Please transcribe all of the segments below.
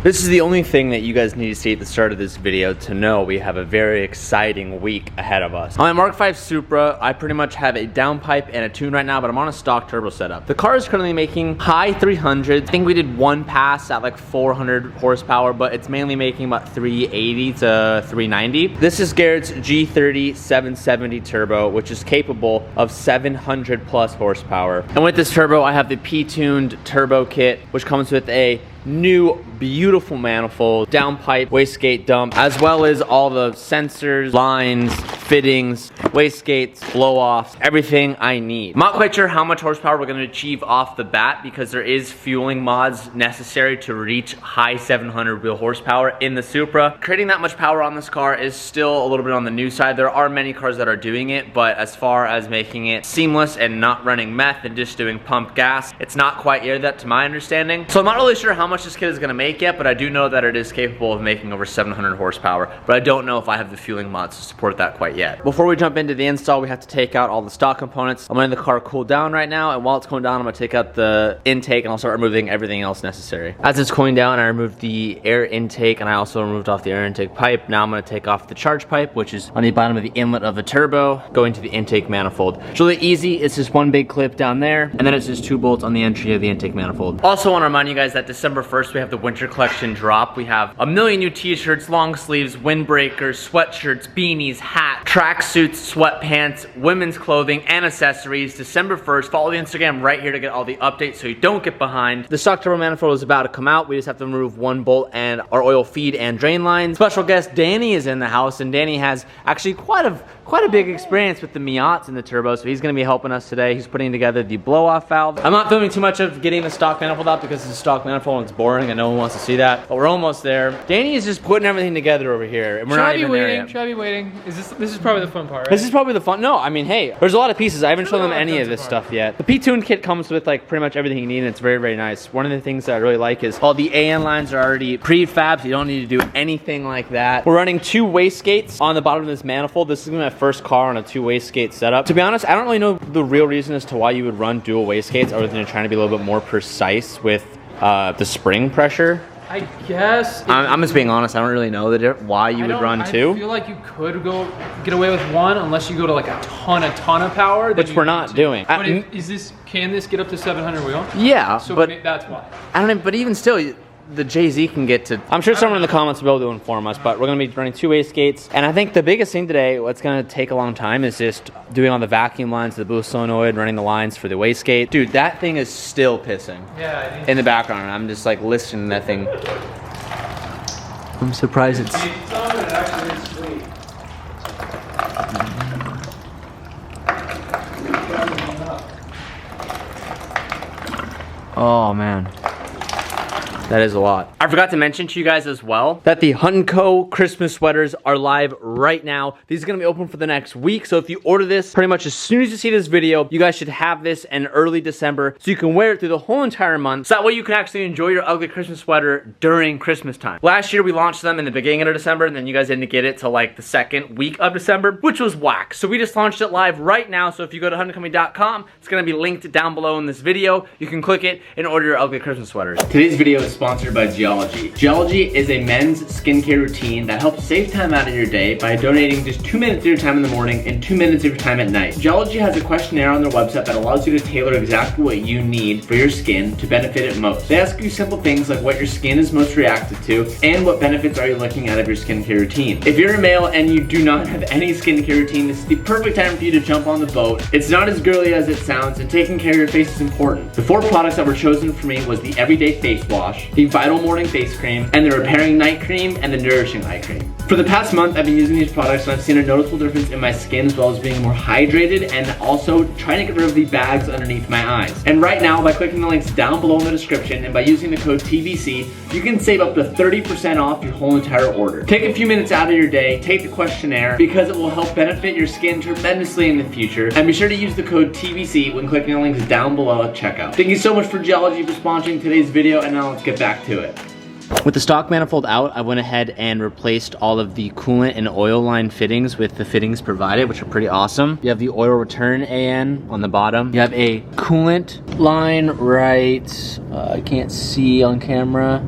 This is the only thing that you guys need to see at the start of this video to know we have a very exciting week ahead of us. On my Mark V Supra, I pretty much have a downpipe and a tune right now, but I'm on a stock turbo setup. The car is currently making high 300s. I think we did one pass at like 400 horsepower, but it's mainly making about 380 to 390. This is Garrett's G30 770 turbo, which is capable of 700 plus horsepower. And with this turbo, I have the P-tuned turbo kit, which comes with a new beautiful manifold, downpipe, wastegate dump, as well as all the sensors, lines, fittings, wastegates, blow-offs, everything I need. I'm not quite sure how much horsepower we're going to achieve off the bat because there is fueling mods necessary to reach high 700 wheel horsepower in the Supra. Creating that much power on this car is still a little bit on the new side. There are many cars that are doing it, but as far as making it seamless and not running meth and just doing pump gas, it's not quite that to my understanding. So I'm not really sure how much this kit is going to make yet, but I do know that it is capable of making over 700 horsepower, but I don't know if I have the fueling mods to support that quite yet. Before we jump into the install, we have to take out all the stock components. I'm letting the car cool down right now, and while it's cooling down, I'm going to take out the intake and I'll start removing everything else necessary. As it's cooling down, I removed the air intake and I also removed off the air intake pipe. Now I'm going to take off the charge pipe, which is on the bottom of the inlet of the turbo, going to the intake manifold. It's really easy. It's just one big clip down there, and then it's just 2 bolts on the entry of the intake manifold. Also want to remind you guys that December 1st, we have the winter collection drop. We have a million new t-shirts, long sleeves, windbreakers, sweatshirts, beanies, hats, tracksuits, sweatpants, women's clothing, and accessories. December 1st, follow the Instagram right here to get all the updates so you don't get behind. The stock turbo manifold is about to come out. We just have to remove 1 bolt and our oil feed and drain lines. Special guest Danny is in the house, and Danny has actually quite a big experience with the Miats and the turbo, so he's going to be helping us today. He's putting together the blow-off valve. I'm not filming too much of getting the stock manifold out because it's a stock manifold and it's boring and no one wants to see that, but we're almost there. Danny is just putting everything together over here, and we're not even there yet. Should I be waiting? This is probably the fun part, right? This is probably the fun. No, I mean, hey, there's a lot of pieces. I haven't shown them any of this stuff yet. The P-tuned kit comes with like pretty much everything you need, and it's very, very nice. One of the things that I really like is all the AN lines are already prefab, so you don't need to do anything like that. We're running 2 wastegates on the bottom of this manifold. This is gonna be my first car on a 2 wastegate setup. To be honest, I don't really know the real reason as to why you would run dual wastegates other than trying to be a little bit more precise with the spring pressure. I guess. I'm just being honest. I don't really know why you would run 2. I feel like you could get away with 1 unless you go to like a ton of power. Which we're not doing. But can this get up to 700 wheel? Yeah, so but that's why. I don't know, but even still, the JZ can get to, I'm sure someone in the comments will be able to inform us, but we're going to be running 2 wastegates. And I think the biggest thing today, what's going to take a long time, is just doing all the vacuum lines, the boost solenoid, running the lines for the wastegate. Dude, that thing is still pissing in the background. I'm just like listening to that thing. I'm surprised it's... Oh man. That is a lot. I forgot to mention to you guys as well that the Hunt & Co. Christmas sweaters are live right now. These are gonna be open for the next week, so if you order this pretty much as soon as you see this video, you guys should have this in early December so you can wear it through the whole entire month, so that way you can actually enjoy your ugly Christmas sweater during Christmas time. Last year we launched them in the beginning of December, and then you guys didn't get it till like the 2nd week of December, which was whack. So we just launched it live right now, so if you go to huntandcompany.com, it's gonna be linked down below in this video. You can click it and order your ugly Christmas sweaters. Today's video is sponsored by Geology. Geology is a men's skincare routine that helps save time out of your day by donating just 2 minutes of your time in the morning and 2 minutes of your time at night. Geology has a questionnaire on their website that allows you to tailor exactly what you need for your skin to benefit it most. They ask you simple things like what your skin is most reactive to and what benefits are you looking out of your skincare routine. If you're a male and you do not have any skincare routine, this is the perfect time for you to jump on the boat. It's not as girly as it sounds, and taking care of your face is important. The 4 products that were chosen for me was the Everyday Face Wash, the Vital Morning Face Cream, and the Repairing Night Cream, and the Nourishing Eye Cream. For the past month, I've been using these products and I've seen a noticeable difference in my skin, as well as being more hydrated and also trying to get rid of the bags underneath my eyes. And right now, by clicking the links down below in the description and by using the code TBC, you can save up to 30% off your whole entire order. Take a few minutes out of your day, take the questionnaire, because it will help benefit your skin tremendously in the future. And be sure to use the code TBC when clicking the links down below at checkout. Thank you so much for Geology for sponsoring today's video, and now let's get back to it. With the stock manifold out, I went ahead and replaced all of the coolant and oil line fittings with the fittings provided, which are pretty awesome. You have the oil return AN on the bottom. You have a coolant line right, I can't see on camera.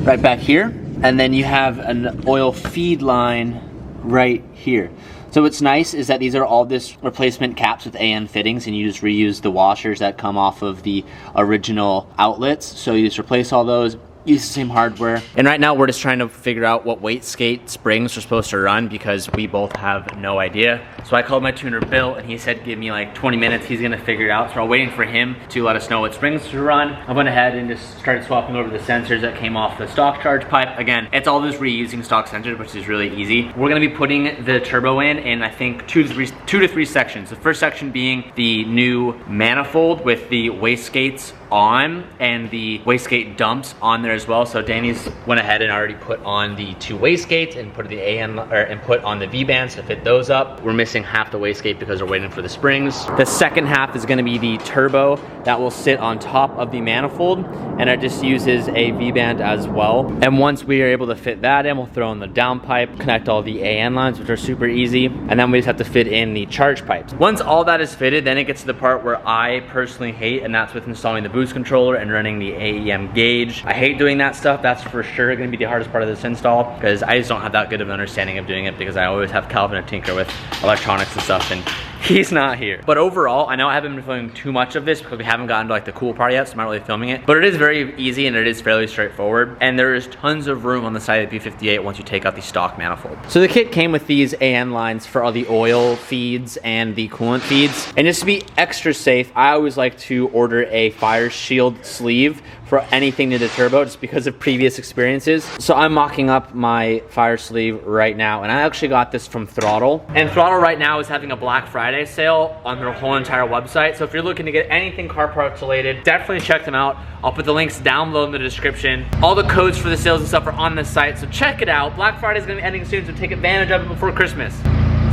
right back here. And then you have an oil feed line right here. So what's nice is that these are all this replacement caps with AN fittings, and you just reuse the washers that come off of the original outlets. So you just replace all those, use the same hardware. And right now we're just trying to figure out what wastegate springs are supposed to run because we both have no idea. So I called my tuner Bill and he said give me like 20 minutes, he's gonna figure it out. So we're waiting for I to let us know what springs to run. I went ahead and just started swapping over the sensors that came off the stock charge pipe. Again, it's all just reusing stock sensors, which is really easy. We're gonna be putting the turbo in I think two to three sections. The first section being the new manifold with the wastegates on and the wastegate dumps on there as well. So Danny's went ahead and already put on the two wastegates and put the and put on the V-bands to fit those up. We're missing half the wastegate because we're waiting for the springs. The second half is going to be the turbo that will sit on top of the manifold, and it just uses a V-band as well. And once we are able to fit that in, we'll throw in the downpipe, connect all the AN lines, which are super easy, and then we just have to fit in the charge pipes. Once all that is fitted, then it gets to the part where I personally hate, and that's with installing the boost controller and running the AEM gauge. I hate doing that stuff. That's for sure going to be the hardest part of this install because I just don't have that good of an understanding of doing it because I always have Calvin to tinker with electronics and stuff, and he's not here. But overall, I know I haven't been filming too much of this because we haven't gotten to like the cool part yet, so I'm not really filming it. But it is very easy and it is fairly straightforward. And there is tons of room on the side of the B58 once you take out the stock manifold. So the kit came with these AN lines for all the oil feeds and the coolant feeds. And just to be extra safe, I always like to order a fire shield sleeve for anything to the turbo just because of previous experiences. So I'm mocking up my fire sleeve right now, and I actually got this from Throttle. And Throttle right now is having a Black Friday sale on their whole entire website. So if you're looking to get anything car parts related, definitely check them out. I'll put the links down below in the description. All the codes for the sales and stuff are on the site, so check it out. Black Friday is gonna be ending soon, so take advantage of it before Christmas.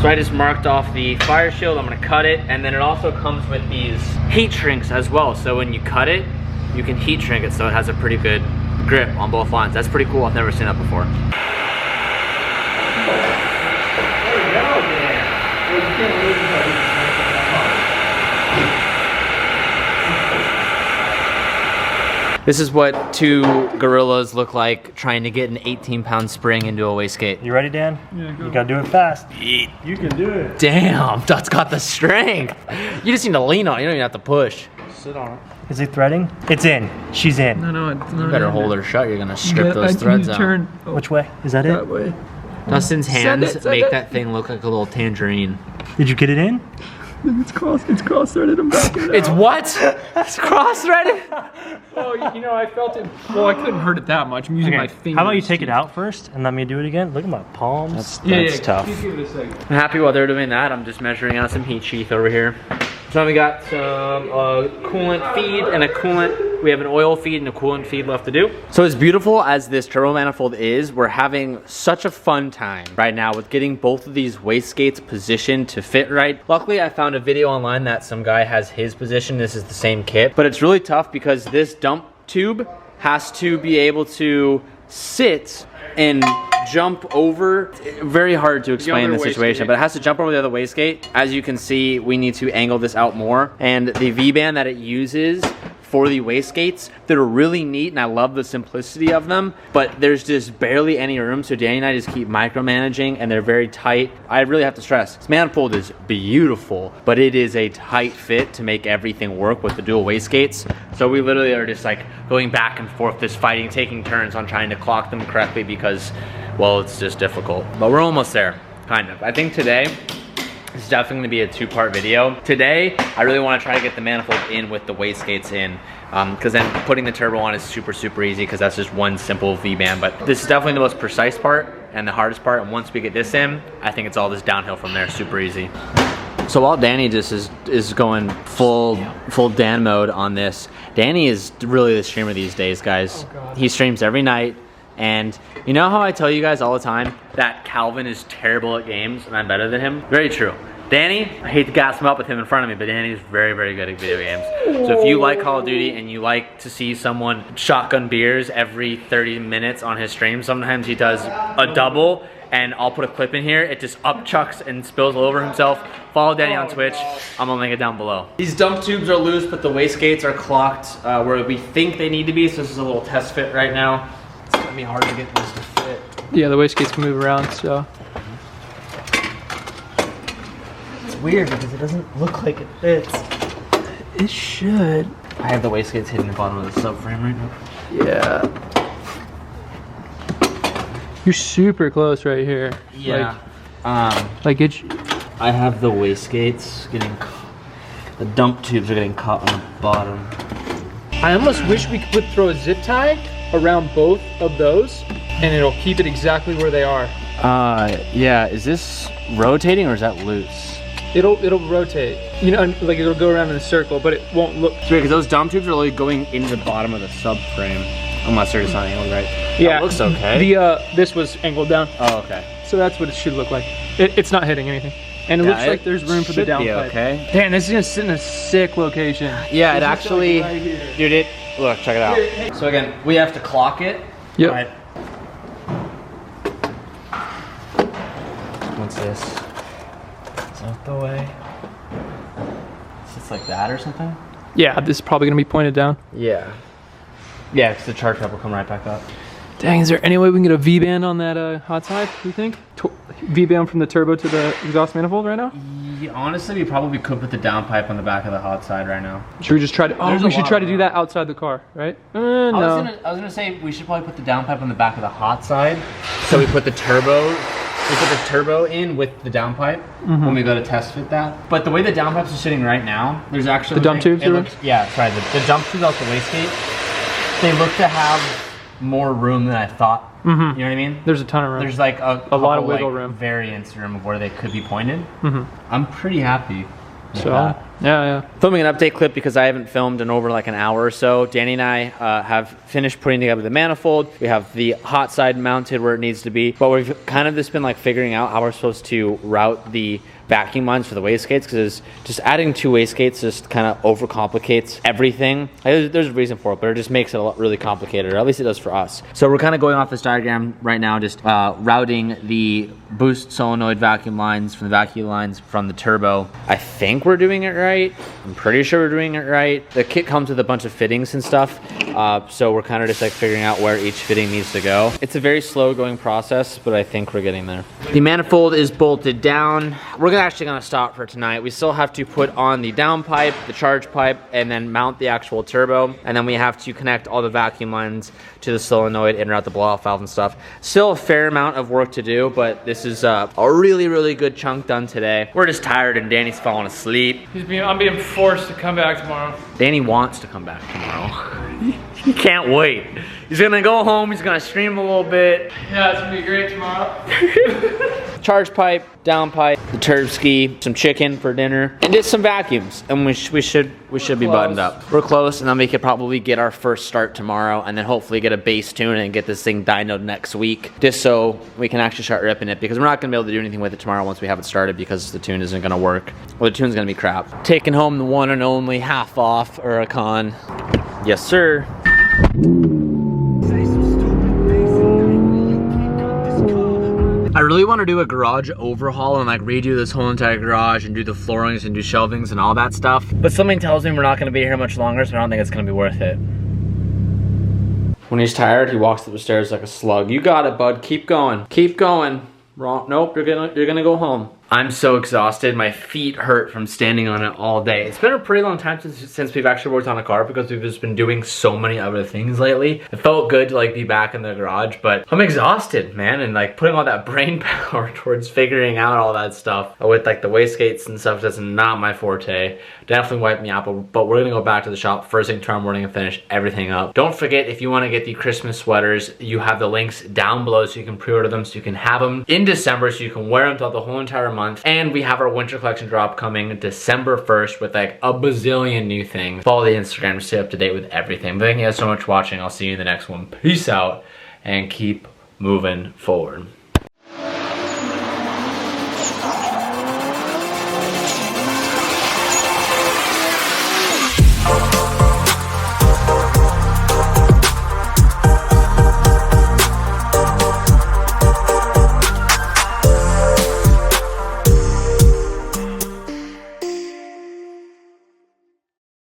So I just marked off the fire shield, I'm gonna cut it, and then it also comes with these heat shrinks as well. So when you cut it, you can heat shrink it so it has a pretty good grip on both lines. That's pretty cool, I've never seen that before. This is what two gorillas look like trying to get an 18-pound spring into a wastegate. You ready, Dan? Yeah, go. You gotta do it fast. You can do it. Damn, Dot's got the strength. You just need to lean on it, you don't even have to push. Sit on it. Is it threading? It's in. She's in. No, it's not. You better hold her shut, you're gonna strip those threads out. Turn. Oh, Which way? Is that it? that way. Dustin's hands Send make it. that thing look like a little tangerine. Did you get it in? It's cross-threaded. I'm back in. It's what? It's cross-threaded? Oh, you know, I felt it. Well, I couldn't hurt it that much. I'm using my fingers. How about you take it out first and let me do it again? Look at my palms. That's tough. Please give it a second. I'm happy while they're doing that. I'm just measuring out some heat sheath over here. So we got some coolant feed and a coolant. We have an oil feed and a coolant feed left to do. So as beautiful as this turbo manifold is, we're having such a fun time right now with getting both of these wastegates positioned to fit right. Luckily, I found a video online that some guy has his position. This is the same kit, but it's really tough because this dump tube has to be able to sit and jump over. Very hard to explain the situation, but it has to jump over the other wastegate. As you can see, we need to angle this out more, and the V-band that it uses for the wastegates, they're really neat, and I love the simplicity of them, but there's just barely any room, so Danny and I just keep micromanaging, and they're very tight. I really have to stress, this manifold is beautiful, but it is a tight fit to make everything work with the dual wastegates. So we literally are just like going back and forth, just fighting, taking turns on trying to clock them correctly because, well, it's just difficult. But we're almost there, kind of. I think today, it's definitely gonna be a two-part video. Today, I really wanna try to get the manifold in with the wastegates in, because then putting the turbo on is super, super easy because that's just one simple V-band. But this is definitely the most precise part and the hardest part. And once we get this in, I think it's all just downhill from there, super easy. So while Danny just is going full Dan mode on this, Danny is really the streamer these days, guys. He streams every night. And you know how I tell you guys all the time that Calvin is terrible at games and I'm better than him? Very true. Danny, I hate to gas him up with him in front of me, but Danny's very, very good at video games. So if you like Call of Duty and you like to see someone shotgun beers every 30 minutes on his stream, sometimes he does a double, and I'll put a clip in here. It just upchucks and spills all over himself. Follow Danny on Twitch. I'm gonna link it down below. These dump tubes are loose, but the wastegates are clocked where we think they need to be, so this is a little test fit right now. gonna be hard to get this to fit. Yeah, the wastegates can move around, so. It's weird because it doesn't look like it fits. It should. I have the wastegates hidden in the bottom of the subframe right now. Yeah. You're super close right here. Yeah. Like it. I have the wastegates getting the dump tubes are getting caught on the bottom. I almost wish we could throw a zip tie around both of those, and it'll keep it exactly where they are. Yeah. Is this rotating or is that loose? It'll rotate. You know, like it'll go around in a circle, but it won't look. It's weird because those dump tubes are really going into the bottom of the subframe. Unless they're just not angled right. Yeah, that looks okay. This was angled down. Oh, okay. So that's what it should look like. It's not hitting anything. And it looks like there's room for the downpipe. Okay. Damn, this is gonna sit in a sick location. Yeah, it actually, dude, look, check it out. So again, we have to clock it. Yep. Right. What's this? Is that the way? It's like that or something? Yeah, this is probably gonna be pointed down. Yeah. Yeah, because the charge cap will come right back up. Dang, is there any way we can get a V-band on that hot side, you think? V-band from the turbo to the exhaust manifold right now? Yeah, honestly, we probably could put the downpipe on the back of the hot side right now. Should we just try to, we should try to do that outside the car, right? No. I was gonna say we should probably put the downpipe on the back of the hot side. So we put the turbo in with the downpipe when we go to test fit that. But the way the downpipes are sitting right now, there's actually the dump tubes. Yeah, sorry, the dump tubes off the wastegate. They look to have more room than I thought. You know what I mean? There's a ton of room. There's like a lot of wiggle room. Variance room of where they could be pointed. I'm pretty happy with So, that. yeah. Filming an update clip because I haven't filmed in over like an hour or so. Danny and I have finished putting together the manifold. We have the hot side mounted where it needs to be, but we've kind of just been like figuring out how we're supposed to route the vacuum lines for the wastegates, because just adding 2 wastegates just kind of overcomplicates everything. There's a reason for it, but it just makes it really complicated, or at least it does for us. So we're kind of going off this diagram right now, just routing the boost solenoid vacuum lines from the vacuum lines from the turbo. I think we're doing it right. I'm pretty sure we're doing it right. The kit comes with a bunch of fittings and stuff, so we're kind of just like figuring out where each fitting needs to go. It's a very slow going process, but I think we're getting there. The manifold is bolted down. We're actually gonna stop for tonight. We still have to put on the downpipe, the charge pipe, and then mount the actual turbo, and then we have to connect all the vacuum lines to the solenoid and route the blow-off valve and stuff. Still a fair amount of work to do, but this is a really good chunk done today. We're just tired and Danny's falling asleep. I'm being forced to come back tomorrow. Danny wants to come back tomorrow. He can't wait. He's gonna go home, he's gonna stream a little bit. Yeah, it's gonna be great tomorrow. Charge pipe, down pipe, the turb ski, some chicken for dinner, and just some vacuums. And we should be buttoned up. We're close, and then we could probably get our first start tomorrow, and then hopefully get a base tune and get this thing dynoed next week, just so we can actually start ripping it, because we're not gonna be able to do anything with it tomorrow once we have it started, because the tune isn't gonna work. Well, the tune's gonna be crap. Taking home the one and only half off Huracan. Yes, sir. I really want to do a garage overhaul and like redo this whole entire garage and do the floorings and do shelvings and all that stuff. But something tells me we're not going to be here much longer, so I don't think it's going to be worth it. When he's tired, he walks up the stairs like a slug. You got it, bud. Keep going. Keep going. Wrong. Nope, you're gonna go home. I'm so exhausted. My feet hurt from standing on it all day. It's been a pretty long time since we've actually worked on a car, because we've just been doing so many other things lately. It felt good to like be back in the garage, but I'm exhausted, man, and like putting all that brain power towards figuring out all that stuff with like the wastegates and stuff, that's not my forte. Definitely wiped me out, but we're gonna go back to the shop first thing tomorrow morning and finish everything up. Don't forget, if you want to get the Christmas sweaters, you have the links down below so you can pre-order them, so you can have them in December, so you can wear them throughout the whole entire month. And we have our winter collection drop coming December 1st with like a bazillion new things. Follow the Instagram to stay up to date with everything. But thank you guys so much for watching. I'll see you in the next one. Peace out and keep moving forward.